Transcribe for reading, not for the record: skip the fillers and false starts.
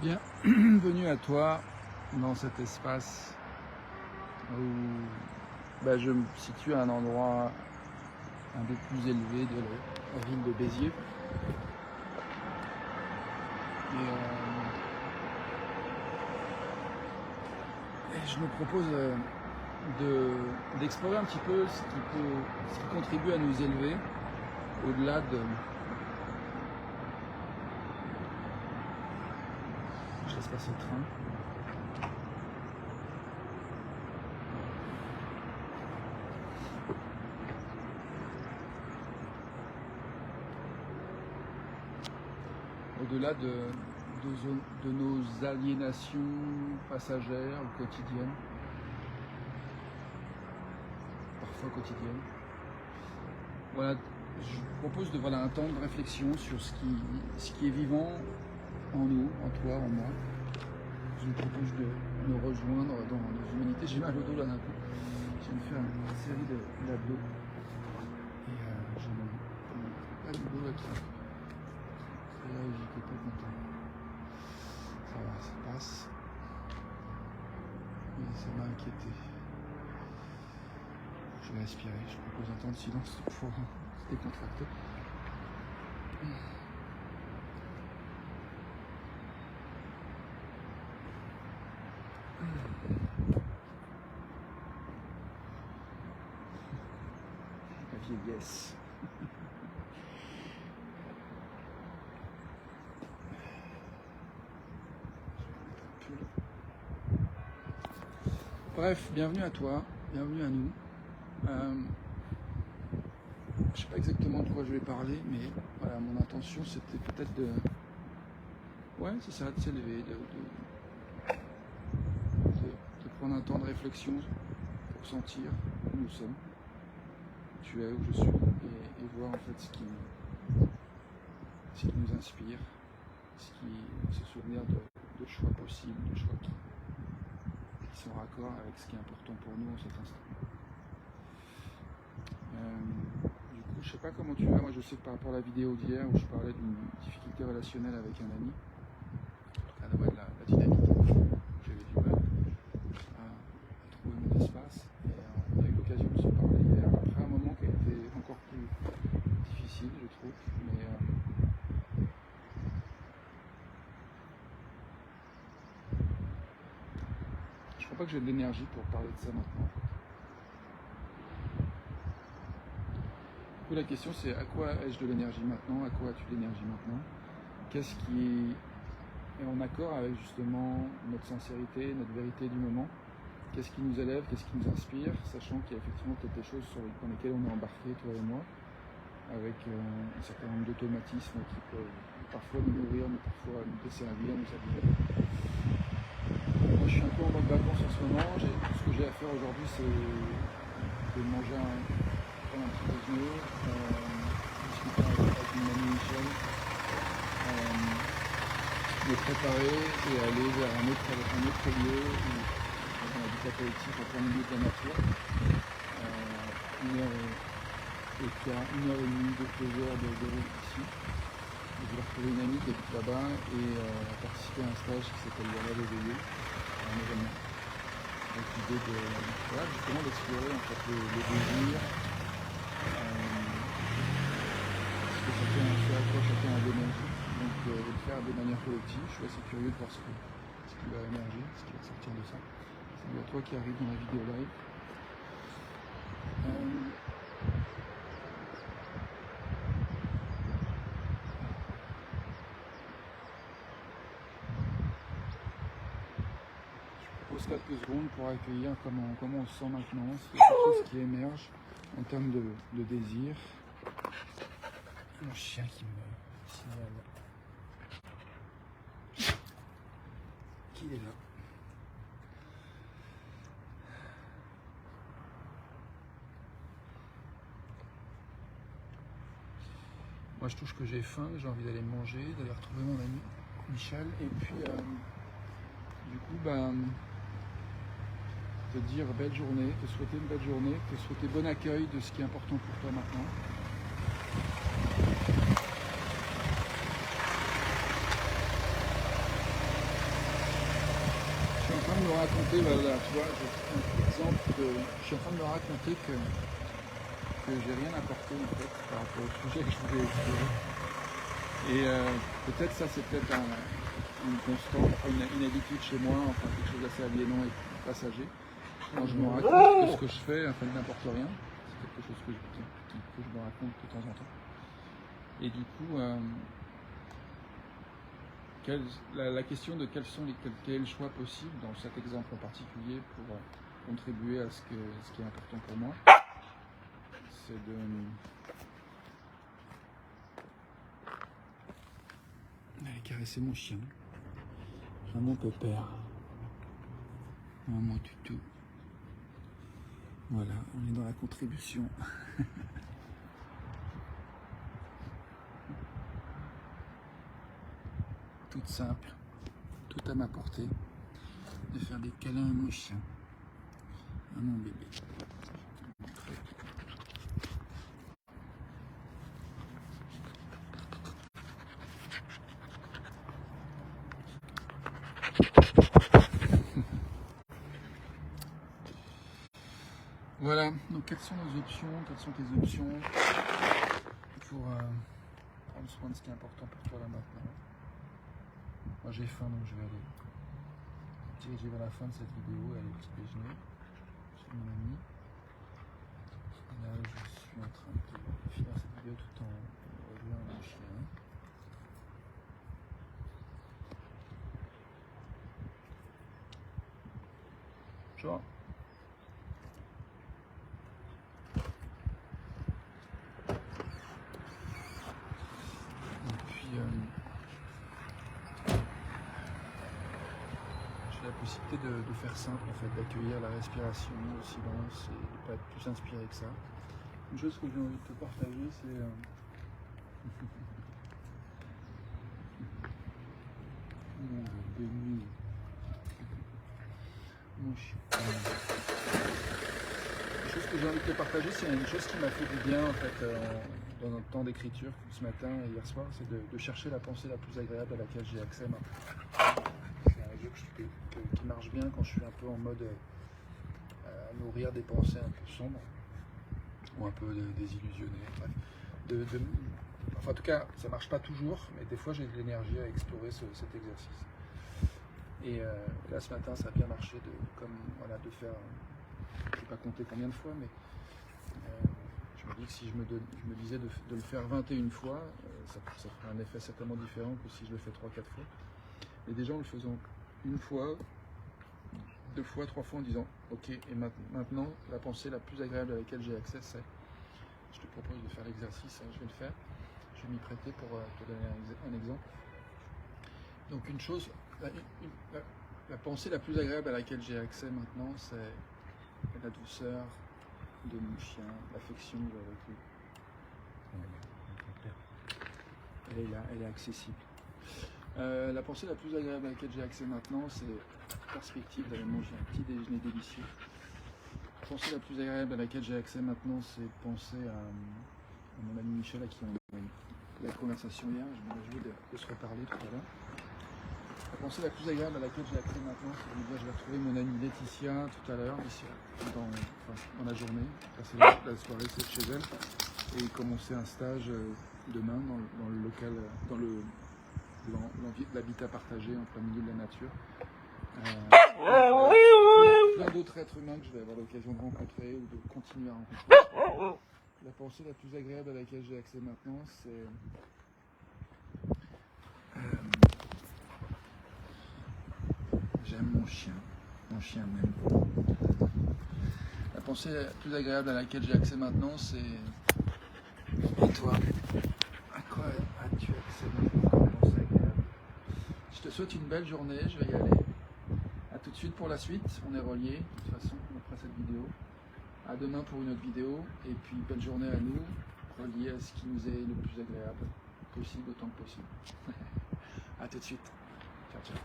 Bienvenue à toi dans cet espace où je me situe à un endroit un peu plus élevé de la ville de Béziers. Et je me propose d'explorer un petit peu ce qui contribue à nous élever au-delà de... Je laisse passer le train. Au-delà de nos aliénations passagères ou quotidiennes, parfois quotidiennes. Voilà, je vous propose un temps de réflexion sur ce qui est vivant en nous, en toi, en moi. Je vous propose de nous rejoindre dans nos humanités. J'ai mal au dos là d'un coup. Je viens de faire une série d'abdos. Et j'ai pas du dos là qui... Et là, j'étais pas content. Ça va, ça passe. Mais ça m'a inquiété. Je vais respirer. Je propose un temps de silence pour se décontracter. La vieillesse. Bref, bienvenue à toi, bienvenue à nous. Je sais pas exactement de quoi je vais parler, mais voilà, mon intention c'était peut-être de... Ouais, c'est ça, de s'élever, de prendre un temps de réflexion pour sentir où nous sommes, où tu es, où je suis, et voir en fait ce qui nous inspire, se souvenir de choix possibles, de choix qui sont raccord avec ce qui est important pour nous en cet instant. Du coup, je sais pas comment tu vas. Moi, je sais que par rapport à la vidéo d'hier où je parlais d'une difficulté relationnelle avec un ami, en tout cas de la dynamique, j'avais du mal à trouver mon espace. Et on a eu l'occasion de se parler hier, après un moment qui a été encore plus difficile, je trouve. Mais je crois pas que j'ai de l'énergie pour parler de ça maintenant. La question c'est à quoi ai-je de l'énergie maintenant, à quoi as-tu de l'énergie maintenant, qu'est-ce qui est en accord avec justement notre sincérité, notre vérité du moment, qu'est-ce qui nous élève, qu'est-ce qui nous inspire, sachant qu'il y a effectivement peut-être des choses dans lesquelles on est embarqué, toi et moi, avec un certain nombre d'automatismes qui peuvent parfois nous nourrir, mais parfois nous desservir, nous abîmer. Moi je suis un peu en mode vacances en ce moment, tout ce que j'ai à faire aujourd'hui c'est de manger un petit déjeuner, discuter avec une amie Michel, me préparer et aller vers un autre lieu où on a du apéritif en plein milieu de la nature. 1h et demie, 2 heures de route ici. Je vais retrouver une amie qui habite là-bas et participer à un stage qui s'appelle Yara l'éveillé, un événement. Avec l'idée justement d'explorer en fait les désirs. À quoi chacun a d'énergie, donc de le faire de manière collective. Je suis assez curieux de voir ce qui va émerger, ce qui va sortir de ça. Salut à toi qui arrive dans la vidéo live. Je pose quelques secondes pour accueillir comment on se sent maintenant, s'il y a quelque chose qui émerge en termes de désir. Mon chien qui me signale qu'il est là. Moi je touche que j'ai faim, j'ai envie d'aller manger, d'aller retrouver mon ami Michel et puis du coup te dire belle journée, te souhaiter une belle journée, te souhaiter bon accueil de ce qui est important pour toi maintenant. de me raconter, voilà, tu vois, un exemple je suis en train de me raconter que j'ai rien apporté en fait par rapport au sujet que je voulais explorer. Et peut-être ça c'est peut-être une constante, une habitude chez moi, enfin quelque chose d'assez aliénant et passager. Quand je me raconte que ce que je fais, enfin n'importe rien, c'est quelque chose que je me raconte de temps en temps. Et du coup, la question de quel est le choix possible dans cet exemple en particulier pour contribuer à ce qui est important pour moi, c'est de aller caresser mon chien, mon pépère, mon toutou. Voilà, on est dans la contribution. Toute simple, tout à ma portée, de faire des câlins à mon chien, à mon bébé. Voilà, donc quelles sont nos options, quelles sont tes options pour prendre soin de ce qui est important pour toi là maintenant. Moi j'ai faim donc je vais aller diriger vers la fin de cette vidéo et aller au petit déjeuner chez mon ami. Et là je suis en train de finir cette vidéo tout en rejoignant mon chien. Ciao. J'ai la possibilité de faire simple en fait, d'accueillir la respiration, le silence et de ne pas être plus inspiré que ça. Une chose que j'ai envie de te partager, c'est mon bébé, mon chien. Une chose que j'ai envie de te partager, c'est une chose qui m'a fait du bien en fait dans notre temps d'écriture ce matin et hier soir, c'est de chercher la pensée la plus agréable à laquelle j'ai accès maintenant. C'est un jeu qui marche bien quand je suis un peu en mode à nourrir des pensées un peu sombres ou un peu désillusionnées. Bref. Enfin, en tout cas, ça marche pas toujours, mais des fois j'ai de l'énergie à explorer cet exercice. Et là ce matin ça a bien marché de faire, je ne vais pas compter combien de fois, mais je me dis que si je me disais de le faire 21 fois, ça ferait un effet certainement différent que si je le fais 3-4 fois. Mais déjà en le faisant une fois, 2 fois, 3 fois en disant ok, et maintenant la pensée la plus agréable à laquelle j'ai accès, c'est, je te propose de faire l'exercice, je vais le faire, je vais m'y prêter pour te donner un exemple. Donc une chose, la pensée la plus agréable à laquelle j'ai accès maintenant, c'est la douceur de mon chien, l'affection que j'ai avec lui. Elle est là, elle est accessible. La pensée la plus agréable à laquelle j'ai accès maintenant, c'est la perspective d'aller manger un petit déjeuner délicieux. La pensée la plus agréable à laquelle j'ai accès maintenant, c'est penser à mon ami Michel, à qui on a eu la conversation hier. Je me réjouis de se reparler tout à l'heure. La pensée la plus agréable à laquelle j'ai accès maintenant, c'est de me dire je vais retrouver mon amie Laetitia tout à l'heure, ici, dans la journée, passer la soirée chez elle, et commencer un stage demain dans le local, dans l'habitat partagé en plein milieu de la nature. Plein d'autres êtres humains que je vais avoir l'occasion de rencontrer ou de continuer à rencontrer. La pensée la plus agréable à laquelle j'ai accès maintenant, c'est j'aime mon chien m'aime. La pensée la plus agréable à laquelle j'ai accès maintenant, c'est et toi, à quoi as-tu accès maintenant comme pensée agréable? Je te souhaite une belle journée, je vais y aller. A tout de suite pour la suite, on est reliés de toute façon après cette vidéo. À demain pour une autre vidéo, et puis belle journée à nous, reliés à ce qui nous est le plus agréable possible, autant que possible. A tout de suite. Ciao, ciao.